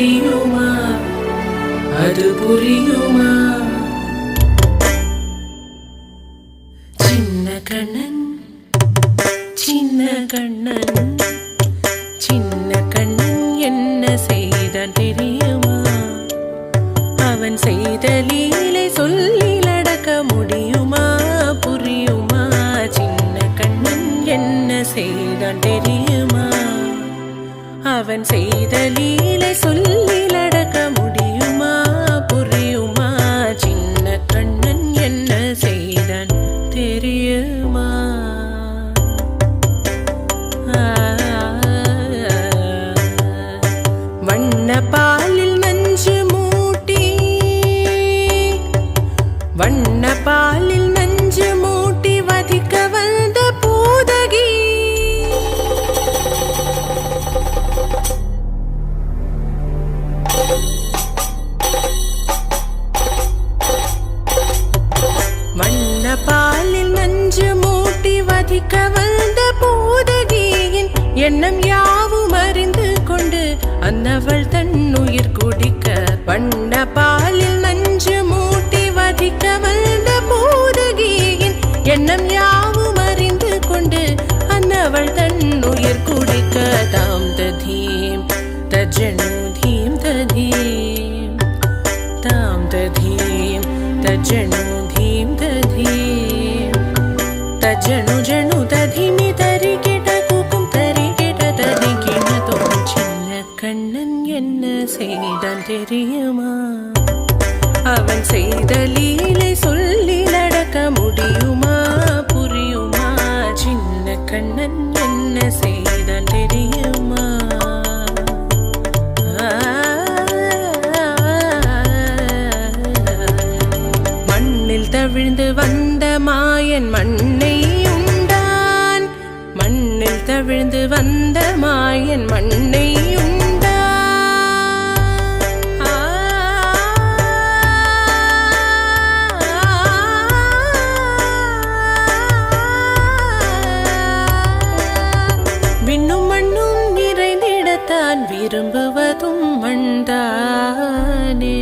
தெரியுமா அது புரியுமா சின்ன கண்ணன் சின்ன கண்ணன் சின்ன கண்ணன் என்ன செய்தான் தெரியுமா அவன் செய்த லீலை சொல்லி அடக்க முடியுமா புரியுமா சின்ன கண்ணன் என்ன செய்தான் தெரியுமா அவன் செய்த லீலை சொல்லி அடக்க முடியுமா புரியுமா சின்ன கண்ணன் என்ன செய்தான் தெரியுமா வண்ண பாலில் நஞ்சு மூட்டி வண்ண பாலில் நஞ்சு மூட்டி வதிக்க வந்த பூதகி வண்ண பாலில் நஞ்சு மூட்டி வதிக்க வந்த பூதகியின் எண்ணம் யாவும் அறிந்து கொண்டு அன்னவள் தன் உயிர் குடிக்க வண்ண பாலில் நஞ்சு மூட்டி வதிக்க வந்த பூதகியின் எண்ணம் யாவும் அறிந்து கொண்டு அன்னவள் தன் உயிர் குடிக்க தாம் ததீம் தஜனு தீம் ததீம் தாம் ததீம் தஜனு தீம் ததீம் தஜனு ஜனு ததிமி தரிகிட குக்கும் தரிகிட ததிகிட தோம் சின்ன கண்ணன் என்ன செய்தான் தெரியுமா அவன் செய்த லீலை சொல்லி அடக்க முடியுமா புரியுமா சின்ன கண்ணன் என்ன செய்தான் தெரியுமா மண்ணில் தவிழ்ந்து வந்த மாயன் மண்ணை உண்டான் மண்ணில் தவிழ்ந்து வந்த மாயன் மண்ணை விண்ணும் மண்ணும் நிறைந்திடத்தான் விரும்புவதும் மண்தானே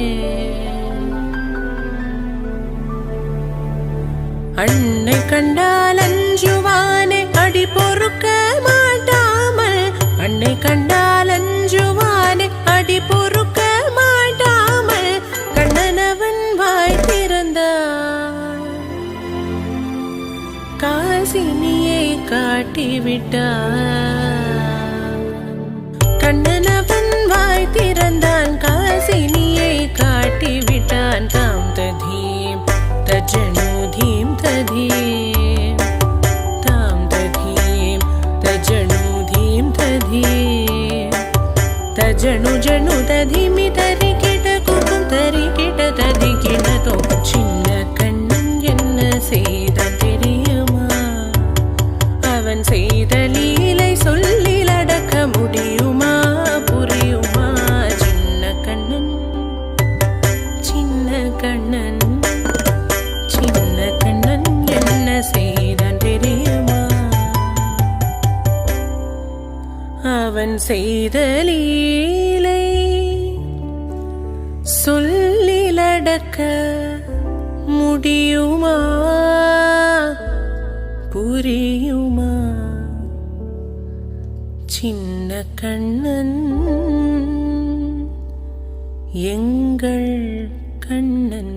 அன்னை கண்டால் அஞ்சுவானே அடி பொறுக்க மாட்டாமல் அன்னை கண்டால் அஞ்சுவானே அடி பொறுக்க மாட்டாமல் கண்ணனவன் வாய் திறந்தான் காசினியை காட்டிவிட்டான் கண்ணனவன் வாய் திறந்தான் காசினியை காட்டிவிட்டான் தாம் ததீம் தஜனு தீம் ததீம் தாம் ததீம் தஜனு தீம் ததீம் தஜனு ஜனு ததிமி தரிகிட குக்கும் தரிகிட ததிகிட தோம் சின்ன கண்ணன் என்ன செய்தான் தெரியுமா அவன் செய்த லீலை சொல்லி அடக்க முடியுமா புரியுமா சின்ன கண்ணன் சின்ன கண்ணன் சின்ன கண்ணன் என்ன செய்தான் தெரியுமா அவன் செய்த லீலை சொல்லி அடக்க முடியுமா புரியுமா சின்ன கண்ணன் எங்கள் கண்ணன்